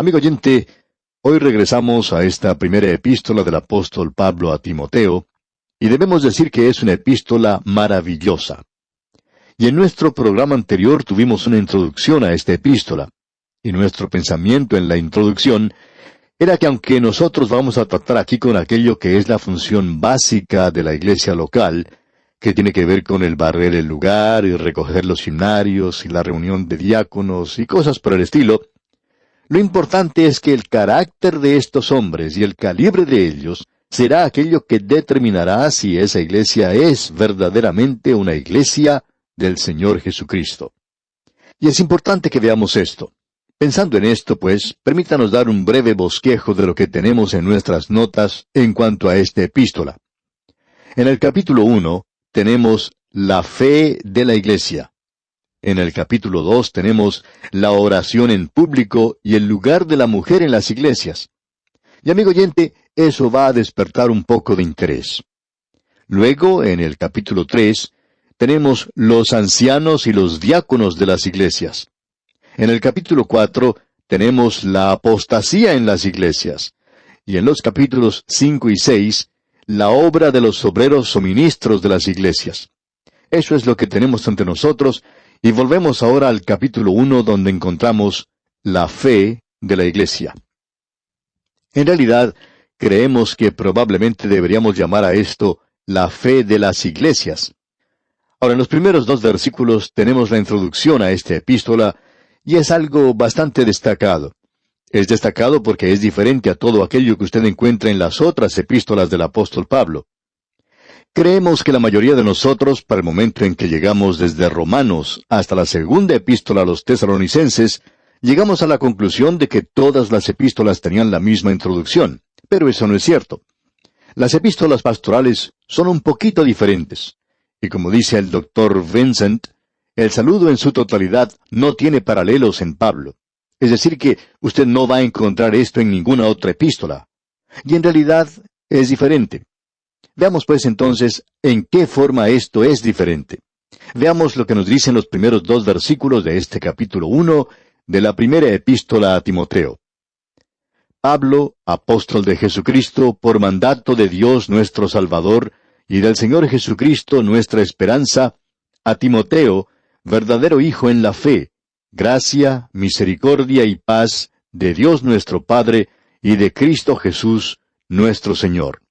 Amigo oyente, hoy regresamos a esta primera epístola del apóstol Pablo a Timoteo, y debemos decir que es una epístola maravillosa. Y en nuestro programa anterior tuvimos una introducción a esta epístola, y nuestro pensamiento en la introducción era que aunque nosotros vamos a tratar aquí con aquello que es la función básica de la iglesia local, que tiene que ver con el barrer el lugar y recoger los himnarios y la reunión de diáconos y cosas por el estilo, lo importante es que el carácter de estos hombres y el calibre de ellos será aquello que determinará si esa iglesia es verdaderamente una iglesia del Señor Jesucristo. Y es importante que veamos esto. Pensando en esto, pues, permítanos dar un breve bosquejo de lo que tenemos en nuestras notas en cuanto a esta epístola. En el capítulo 1 tenemos la fe de la iglesia. En el capítulo 2 tenemos la oración en público y el lugar de la mujer en las iglesias. Y amigo oyente, eso va a despertar un poco de interés. Luego, en el capítulo 3, tenemos los ancianos y los diáconos de las iglesias. En el capítulo 4 tenemos la apostasía en las iglesias. Y en los capítulos 5 y 6, la obra de los obreros o ministros de las iglesias. Eso es lo que tenemos ante nosotros, y volvemos ahora al capítulo 1 donde encontramos la fe de la iglesia. En realidad, creemos que probablemente deberíamos llamar a esto la fe de las iglesias. Ahora, en los primeros 2 versículos tenemos la introducción a esta epístola, y es algo bastante destacado. Es destacado porque es diferente a todo aquello que usted encuentra en las otras epístolas del apóstol Pablo. Creemos que la mayoría de nosotros, para el momento en que llegamos desde Romanos hasta la segunda epístola a los Tesalonicenses, llegamos a la conclusión de que todas las epístolas tenían la misma introducción. Pero eso no es cierto. Las epístolas pastorales son un poquito diferentes. Y como dice el Dr. Vincent, el saludo en su totalidad no tiene paralelos en Pablo. Es decir que usted no va a encontrar esto en ninguna otra epístola. Y en realidad es diferente. Veamos pues entonces en qué forma esto es diferente. Veamos lo que nos dicen los primeros 2 versículos de este capítulo 1 de la primera epístola a Timoteo. Pablo, apóstol de Jesucristo, por mandato de Dios nuestro Salvador, y del Señor Jesucristo nuestra esperanza, a Timoteo, verdadero hijo en la fe, gracia, misericordia y paz de Dios nuestro Padre y de Cristo Jesús nuestro Señor.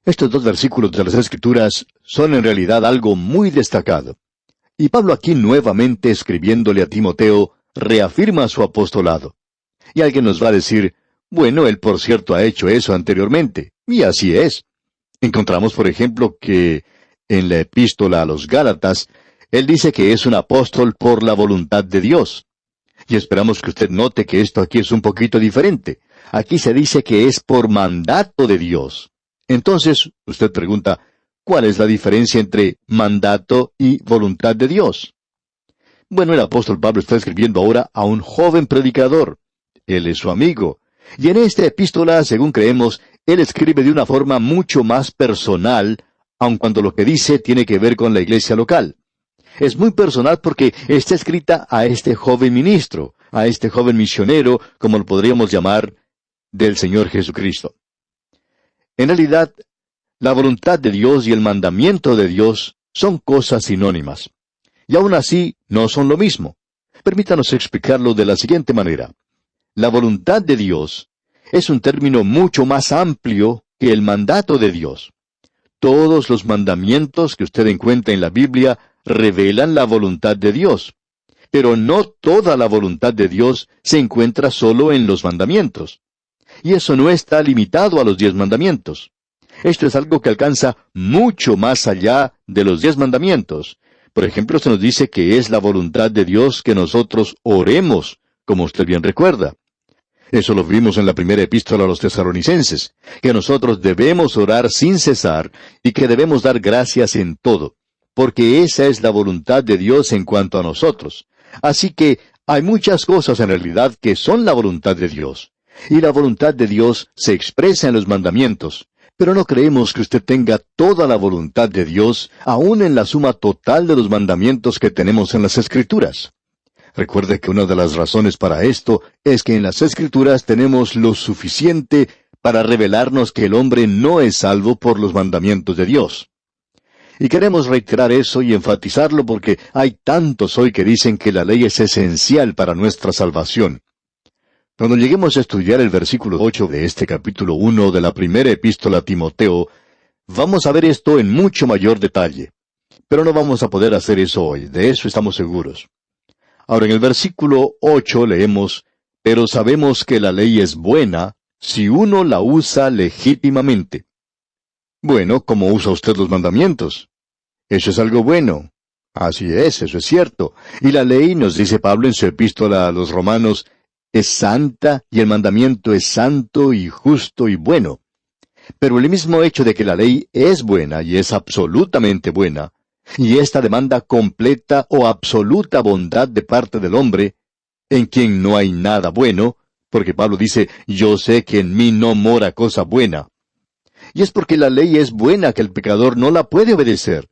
Estos 2 versículos de las Escrituras son en realidad algo muy destacado. Y Pablo aquí nuevamente escribiéndole a Timoteo reafirma su apostolado. Y alguien nos va a decir, bueno, él por cierto ha hecho eso anteriormente. Y así es. Encontramos por ejemplo que en la epístola a los Gálatas, él dice que es un apóstol por la voluntad de Dios. Y esperamos que usted note que esto aquí es un poquito diferente. Aquí se dice que es por mandato de Dios. Entonces, usted pregunta, ¿cuál es la diferencia entre mandato y voluntad de Dios? Bueno, el apóstol Pablo está escribiendo ahora a un joven predicador. Él es su amigo. Y en esta epístola, según creemos, él escribe de una forma mucho más personal, aun cuando lo que dice tiene que ver con la iglesia local. Es muy personal porque está escrita a este joven ministro, a este joven misionero, como lo podríamos llamar, del Señor Jesucristo. En realidad, la voluntad de Dios y el mandamiento de Dios son cosas sinónimas. Y aún así, no son lo mismo. Permítanos explicarlo de la siguiente manera. La voluntad de Dios es un término mucho más amplio que el mandato de Dios. Todos los mandamientos que usted encuentra en la Biblia revelan la voluntad de Dios. Pero no toda la voluntad de Dios se encuentra solo en los mandamientos. Y eso no está limitado a los 10 mandamientos. Esto es algo que alcanza mucho más allá de los 10 mandamientos. Por ejemplo, se nos dice que es la voluntad de Dios que nosotros oremos, como usted bien recuerda. Eso lo vimos en la primera epístola a los Tesalonicenses, que nosotros debemos orar sin cesar y que debemos dar gracias en todo, porque esa es la voluntad de Dios en cuanto a nosotros. Así que hay muchas cosas en realidad que son la voluntad de Dios. Y la voluntad de Dios se expresa en los mandamientos. Pero no creemos que usted tenga toda la voluntad de Dios, aún en la suma total de los mandamientos que tenemos en las Escrituras. Recuerde que una de las razones para esto es que en las Escrituras tenemos lo suficiente para revelarnos que el hombre no es salvo por los mandamientos de Dios. Y queremos reiterar eso y enfatizarlo porque hay tantos hoy que dicen que la ley es esencial para nuestra salvación. Cuando lleguemos a estudiar el versículo 8 de este capítulo 1 de la primera epístola a Timoteo, vamos a ver esto en mucho mayor detalle. Pero no vamos a poder hacer eso hoy, de eso estamos seguros. Ahora en el versículo 8 leemos, pero sabemos que la ley es buena si uno la usa legítimamente. Bueno, ¿cómo usa usted los mandamientos? Eso es algo bueno. Así es, eso es cierto. Y la ley, nos dice Pablo en su epístola a los Romanos, es santa y el mandamiento es santo y justo y bueno. Pero el mismo hecho de que la ley es buena y es absolutamente buena, y esta demanda completa o absoluta bondad de parte del hombre, en quien no hay nada bueno, porque Pablo dice, yo sé que en mí no mora cosa buena. Y es porque la ley es buena que el pecador no la puede obedecer.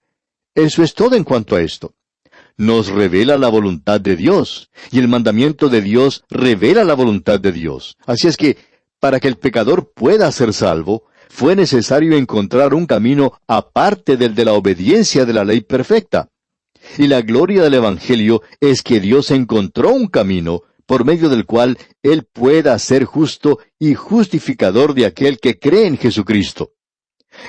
Eso es todo en cuanto a esto. Nos revela la voluntad de Dios, y el mandamiento de Dios revela la voluntad de Dios. Así es que, para que el pecador pueda ser salvo, fue necesario encontrar un camino aparte del de la obediencia de la ley perfecta. Y la gloria del Evangelio es que Dios encontró un camino por medio del cual Él pueda ser justo y justificador de aquel que cree en Jesucristo.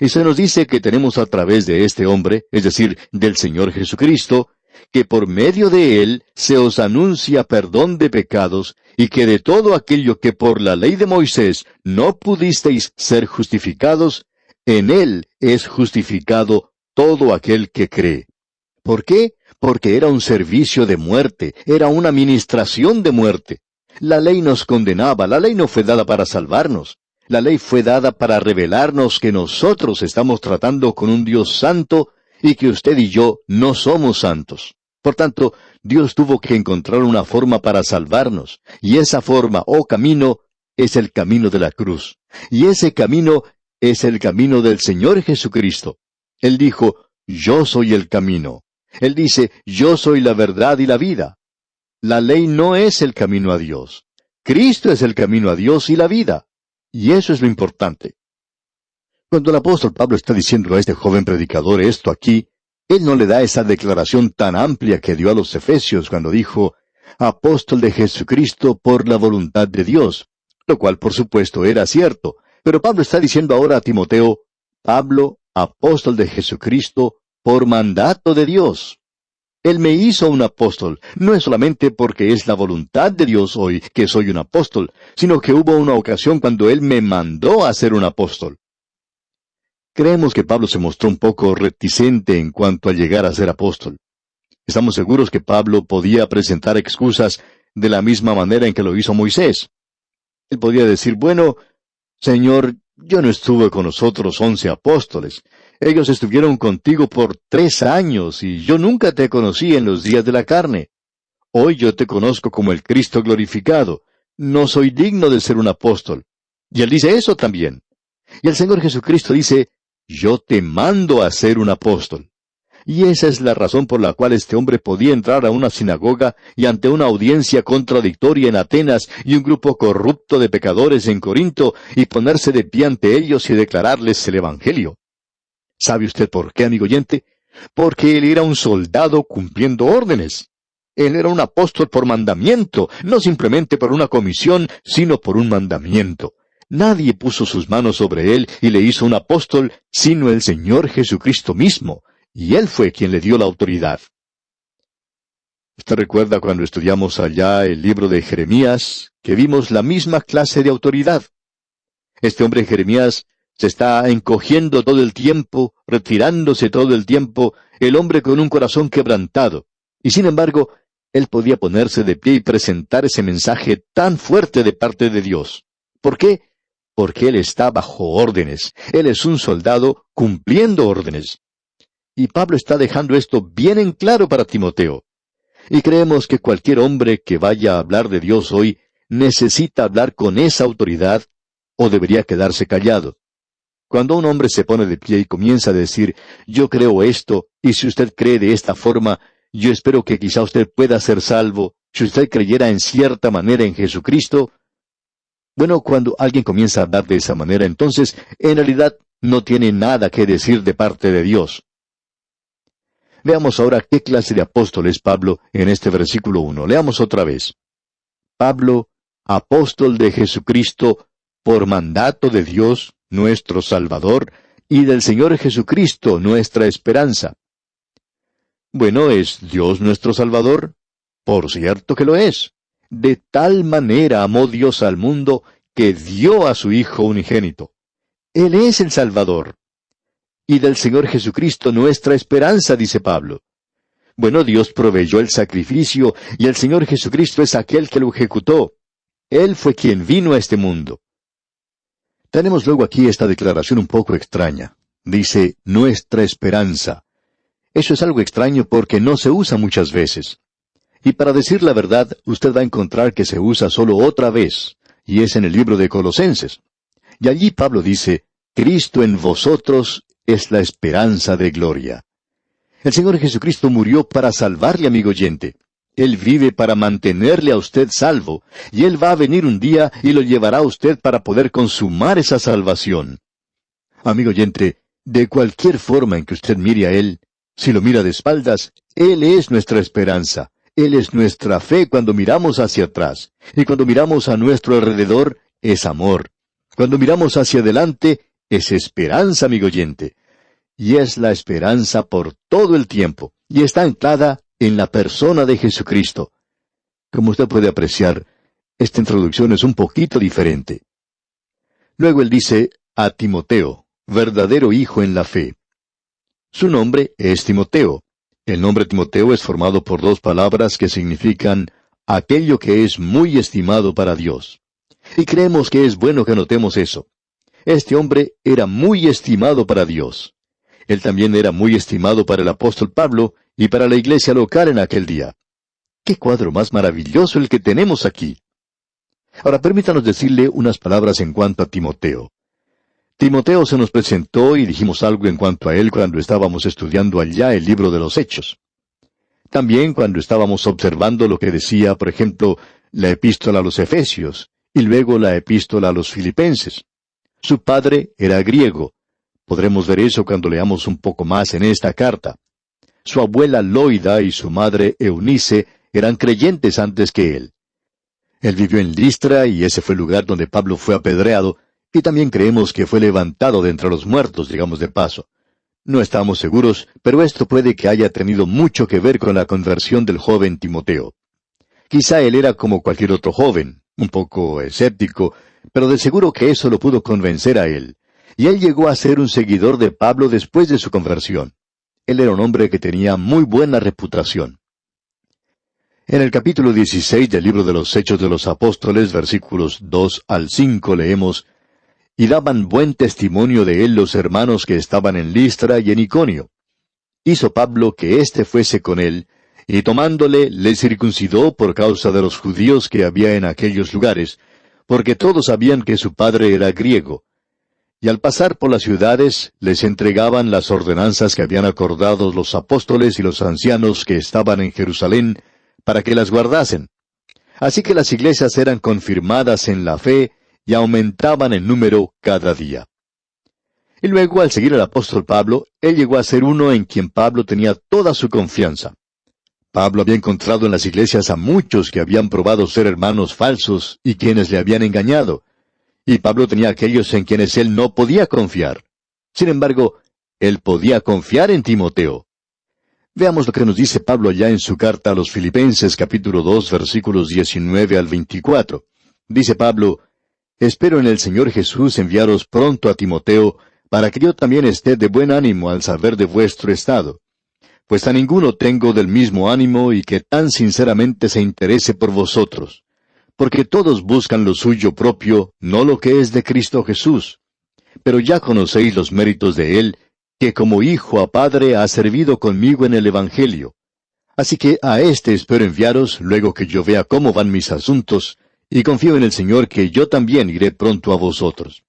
Y se nos dice que tenemos a través de este hombre, es decir, del Señor Jesucristo, que por medio de Él se os anuncia perdón de pecados, y que de todo aquello que por la ley de Moisés no pudisteis ser justificados, en Él es justificado todo aquel que cree. ¿Por qué? Porque era un servicio de muerte, era una ministración de muerte. La ley nos condenaba, la ley no fue dada para salvarnos. La ley fue dada para revelarnos que nosotros estamos tratando con un Dios santo y que usted y yo no somos santos. Por tanto, Dios tuvo que encontrar una forma para salvarnos, y esa forma o camino es el camino de la cruz. Y ese camino es el camino del Señor Jesucristo. Él dijo, yo soy el camino. Él dice, yo soy la verdad y la vida. La ley no es el camino a Dios. Cristo es el camino a Dios y la vida. Y eso es lo importante. Cuando el apóstol Pablo está diciendo a este joven predicador esto aquí, él no le da esa declaración tan amplia que dio a los Efesios cuando dijo, apóstol de Jesucristo por la voluntad de Dios, lo cual por supuesto era cierto, pero Pablo está diciendo ahora a Timoteo, Pablo, apóstol de Jesucristo por mandato de Dios. Él me hizo un apóstol, no es solamente porque es la voluntad de Dios hoy que soy un apóstol, sino que hubo una ocasión cuando Él me mandó a ser un apóstol. Creemos que Pablo se mostró un poco reticente en cuanto a llegar a ser apóstol. Estamos seguros que Pablo podía presentar excusas de la misma manera en que lo hizo Moisés. Él podía decir, bueno, Señor, yo no estuve con nosotros 11 apóstoles. Ellos estuvieron contigo por 3 años y yo nunca te conocí en los días de la carne. Hoy yo te conozco como el Cristo glorificado. No soy digno de ser un apóstol. Y él dice eso también. Y el Señor Jesucristo dice, yo te mando a ser un apóstol. Y esa es la razón por la cual este hombre podía entrar a una sinagoga y ante una audiencia contradictoria en Atenas y un grupo corrupto de pecadores en Corinto y ponerse de pie ante ellos y declararles el Evangelio. ¿Sabe usted por qué, amigo oyente? Porque él era un soldado cumpliendo órdenes. Él era un apóstol por mandamiento, no simplemente por una comisión, sino por un mandamiento. Nadie puso sus manos sobre él y le hizo un apóstol, sino el Señor Jesucristo mismo. Y Él fue quien le dio la autoridad. ¿Usted recuerda cuando estudiamos allá el libro de Jeremías, que vimos la misma clase de autoridad? Este hombre Jeremías se está encogiendo todo el tiempo, retirándose todo el tiempo, el hombre con un corazón quebrantado. Y sin embargo, él podía ponerse de pie y presentar ese mensaje tan fuerte de parte de Dios. ¿Por qué? Porque él está bajo órdenes. Él es un soldado cumpliendo órdenes. Y Pablo está dejando esto bien en claro para Timoteo. Y creemos que cualquier hombre que vaya a hablar de Dios hoy necesita hablar con esa autoridad o debería quedarse callado. Cuando un hombre se pone de pie y comienza a decir, yo creo esto, y si usted cree de esta forma, yo espero que quizá usted pueda ser salvo, si usted creyera en cierta manera en Jesucristo, bueno, cuando alguien comienza a hablar de esa manera, entonces, en realidad, no tiene nada que decir de parte de Dios. Veamos ahora qué clase de apóstol es Pablo en este versículo 1. Leamos otra vez. Pablo, apóstol de Jesucristo, por mandato de Dios, nuestro Salvador, y del Señor Jesucristo, nuestra esperanza. Bueno, ¿es Dios nuestro Salvador? Por cierto que lo es. De tal manera amó Dios al mundo que dio a su Hijo unigénito. Él es el Salvador. Y del Señor Jesucristo nuestra esperanza, dice Pablo. Bueno, Dios proveyó el sacrificio y el Señor Jesucristo es aquel que lo ejecutó. Él fue quien vino a este mundo. Tenemos luego aquí esta declaración un poco extraña. Dice, nuestra esperanza. Eso es algo extraño porque no se usa muchas veces. Y para decir la verdad, usted va a encontrar que se usa solo otra vez, y es en el libro de Colosenses. Y allí Pablo dice, Cristo en vosotros es la esperanza de gloria. El Señor Jesucristo murió para salvarle, amigo oyente. Él vive para mantenerle a usted salvo, y Él va a venir un día y lo llevará a usted para poder consumar esa salvación. Amigo oyente, de cualquier forma en que usted mire a Él, si lo mira de espaldas, Él es nuestra esperanza. Él es nuestra fe cuando miramos hacia atrás. Y cuando miramos a nuestro alrededor, es amor. Cuando miramos hacia adelante, es esperanza, amigo oyente. Y es la esperanza por todo el tiempo. Y está anclada en la persona de Jesucristo. Como usted puede apreciar, esta introducción es un poquito diferente. Luego él dice, a Timoteo, verdadero hijo en la fe. Su nombre es Timoteo. El nombre Timoteo es formado por dos palabras que significan aquello que es muy estimado para Dios. Y creemos que es bueno que notemos eso. Este hombre era muy estimado para Dios. Él también era muy estimado para el apóstol Pablo y para la iglesia local en aquel día. ¡Qué cuadro más maravilloso el que tenemos aquí! Ahora permítanos decirle unas palabras en cuanto a Timoteo. Timoteo se nos presentó y dijimos algo en cuanto a él cuando estábamos estudiando allá el libro de los Hechos. También cuando estábamos observando lo que decía, por ejemplo, la epístola a los Efesios y luego la epístola a los Filipenses. Su padre era griego. Podremos ver eso cuando leamos un poco más en esta carta. Su abuela Loida y su madre Eunice eran creyentes antes que él. Él vivió en Listra y ese fue el lugar donde Pablo fue apedreado, y también creemos que fue levantado de entre los muertos, digamos de paso. No estamos seguros, pero esto puede que haya tenido mucho que ver con la conversión del joven Timoteo. Quizá él era como cualquier otro joven, un poco escéptico, pero de seguro que eso lo pudo convencer a él. Y él llegó a ser un seguidor de Pablo después de su conversión. Él era un hombre que tenía muy buena reputación. En el capítulo 16 del libro de los Hechos de los Apóstoles, versículos 2 al 5, leemos, y daban buen testimonio de él los hermanos que estaban en Listra y en Iconio. Hizo Pablo que éste fuese con él, y tomándole le circuncidó por causa de los judíos que había en aquellos lugares, porque todos sabían que su padre era griego. Y al pasar por las ciudades, les entregaban las ordenanzas que habían acordado los apóstoles y los ancianos que estaban en Jerusalén, para que las guardasen. Así que las iglesias eran confirmadas en la fe, y aumentaban en número cada día. Y luego, al seguir al apóstol Pablo, él llegó a ser uno en quien Pablo tenía toda su confianza. Pablo había encontrado en las iglesias a muchos que habían probado ser hermanos falsos y quienes le habían engañado. Y Pablo tenía aquellos en quienes él no podía confiar. Sin embargo, él podía confiar en Timoteo. Veamos lo que nos dice Pablo allá en su carta a los Filipenses, capítulo 2, versículos 19 al 24. Dice Pablo, espero en el Señor Jesús enviaros pronto a Timoteo, para que yo también esté de buen ánimo al saber de vuestro estado. Pues a ninguno tengo del mismo ánimo y que tan sinceramente se interese por vosotros. Porque todos buscan lo suyo propio, no lo que es de Cristo Jesús. Pero ya conocéis los méritos de él, que como hijo a padre ha servido conmigo en el Evangelio. Así que a éste espero enviaros luego que yo vea cómo van mis asuntos, y confío en el Señor que yo también iré pronto a vosotros.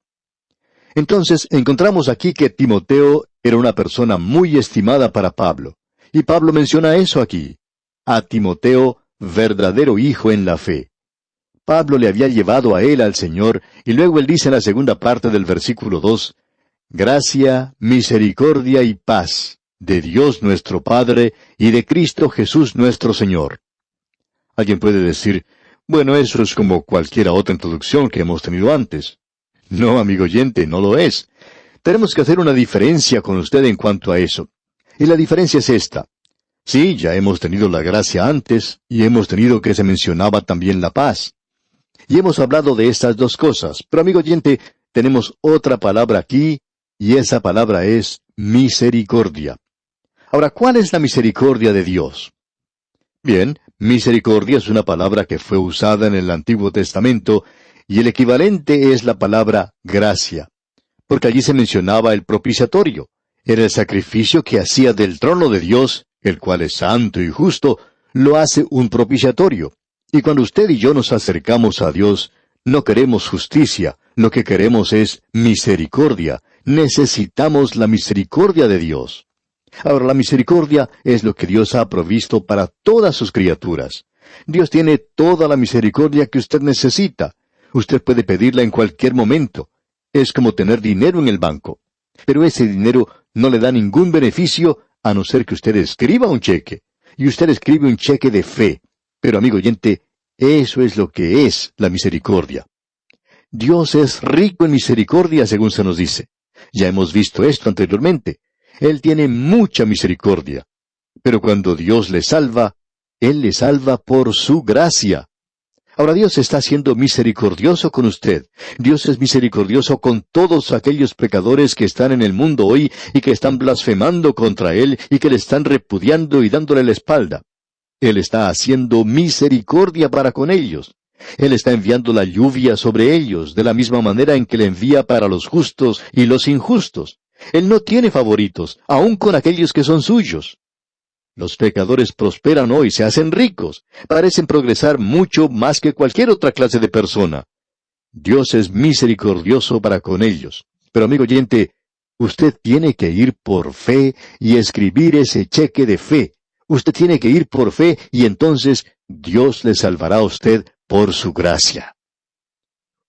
Entonces, encontramos aquí que Timoteo era una persona muy estimada para Pablo. Y Pablo menciona eso aquí. A Timoteo, verdadero hijo en la fe. Pablo le había llevado a él al Señor, y luego él dice en la segunda parte del versículo 2, gracia, misericordia y paz, de Dios nuestro Padre y de Cristo Jesús nuestro Señor. Alguien puede decir, bueno, eso es como cualquier otra introducción que hemos tenido antes. No, amigo oyente, no lo es. Tenemos que hacer una diferencia con usted en cuanto a eso. Y la diferencia es esta. Sí, ya hemos tenido la gracia antes, y hemos tenido que se mencionaba también la paz. Y hemos hablado de estas dos cosas, pero amigo oyente, tenemos otra palabra aquí, y esa palabra es misericordia. Ahora, ¿cuál es la misericordia de Dios? Bien, misericordia es una palabra que fue usada en el Antiguo Testamento, y el equivalente es la palabra gracia, porque allí se mencionaba el propiciatorio. Era el sacrificio que hacía del trono de Dios, el cual es santo y justo, lo hace un propiciatorio. Y cuando usted y yo nos acercamos a Dios, no queremos justicia, lo que queremos es misericordia. Necesitamos la misericordia de Dios. Ahora, la misericordia es lo que Dios ha provisto para todas sus criaturas. Dios tiene toda la misericordia que usted necesita. Usted puede pedirla en cualquier momento. Es como tener dinero en el banco. Pero ese dinero no le da ningún beneficio a no ser que usted escriba un cheque. Y usted escribe un cheque de fe. Pero, amigo oyente, eso es lo que es la misericordia. Dios es rico en misericordia, según se nos dice. Ya hemos visto esto anteriormente. Él tiene mucha misericordia. Pero cuando Dios le salva, Él le salva por su gracia. Ahora Dios está siendo misericordioso con usted. Dios es misericordioso con todos aquellos pecadores que están en el mundo hoy y que están blasfemando contra Él y que le están repudiando y dándole la espalda. Él está haciendo misericordia para con ellos. Él está enviando la lluvia sobre ellos, de la misma manera en que le envía para los justos y los injustos. Él no tiene favoritos, aun con aquellos que son suyos. Los pecadores prosperan hoy, se hacen ricos, parecen progresar mucho más que cualquier otra clase de persona. Dios es misericordioso para con ellos. Pero amigo oyente, usted tiene que ir por fe y escribir ese cheque de fe. Usted tiene que ir por fe y entonces Dios le salvará a usted por su gracia.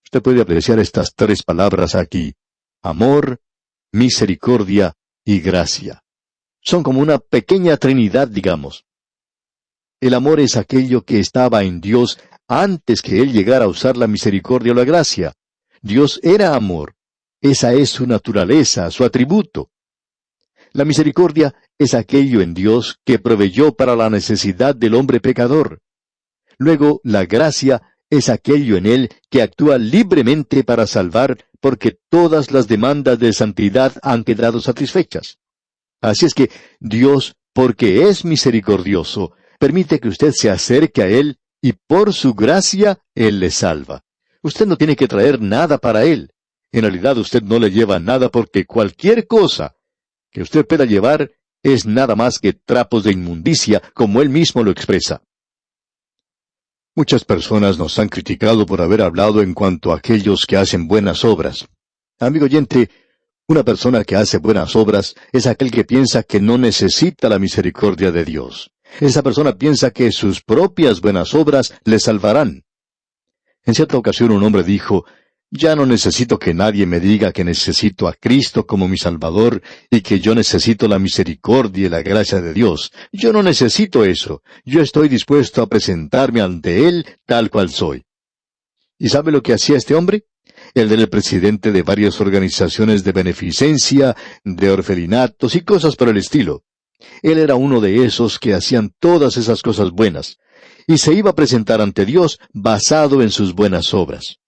Usted puede apreciar estas tres palabras aquí: amor, misericordia y gracia. Son como una pequeña trinidad, digamos. El amor es aquello que estaba en Dios antes que Él llegara a usar la misericordia o la gracia. Dios era amor. Esa es su naturaleza, su atributo. La misericordia es aquello en Dios que proveyó para la necesidad del hombre pecador. Luego, la gracia es aquello en Él que actúa libremente para salvar, porque todas las demandas de santidad han quedado satisfechas. Así es que Dios, porque es misericordioso, permite que usted se acerque a Él y por su gracia Él le salva. Usted no tiene que traer nada para Él. En realidad usted no le lleva nada porque cualquier cosa que usted pueda llevar es nada más que trapos de inmundicia, como Él mismo lo expresa. Muchas personas nos han criticado por haber hablado en cuanto a aquellos que hacen buenas obras. Amigo oyente, una persona que hace buenas obras es aquel que piensa que no necesita la misericordia de Dios. Esa persona piensa que sus propias buenas obras le salvarán. En cierta ocasión un hombre dijo, ya no necesito que nadie me diga que necesito a Cristo como mi Salvador y que yo necesito la misericordia y la gracia de Dios. Yo no necesito eso. Yo estoy dispuesto a presentarme ante Él tal cual soy. ¿Y sabe lo que hacía este hombre? Él era el presidente de varias organizaciones de beneficencia, de orfelinatos y cosas por el estilo. Él era uno de esos que hacían todas esas cosas buenas, y se iba a presentar ante Dios basado en sus buenas obras.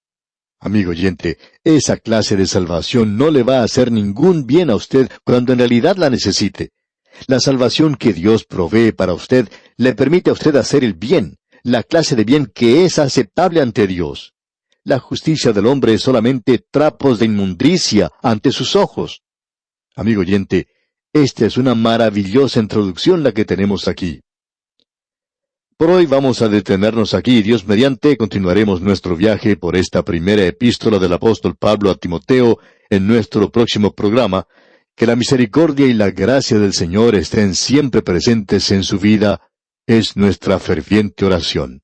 Amigo oyente, esa clase de salvación no le va a hacer ningún bien a usted cuando en realidad la necesite. La salvación que Dios provee para usted le permite a usted hacer el bien, la clase de bien que es aceptable ante Dios. La justicia del hombre es solamente trapos de inmundicia ante sus ojos. Amigo oyente, esta es una maravillosa introducción la que tenemos aquí. Por hoy vamos a detenernos aquí y Dios mediante continuaremos nuestro viaje por esta primera epístola del apóstol Pablo a Timoteo en nuestro próximo programa. Que la misericordia y la gracia del Señor estén siempre presentes en su vida. es nuestra ferviente oración.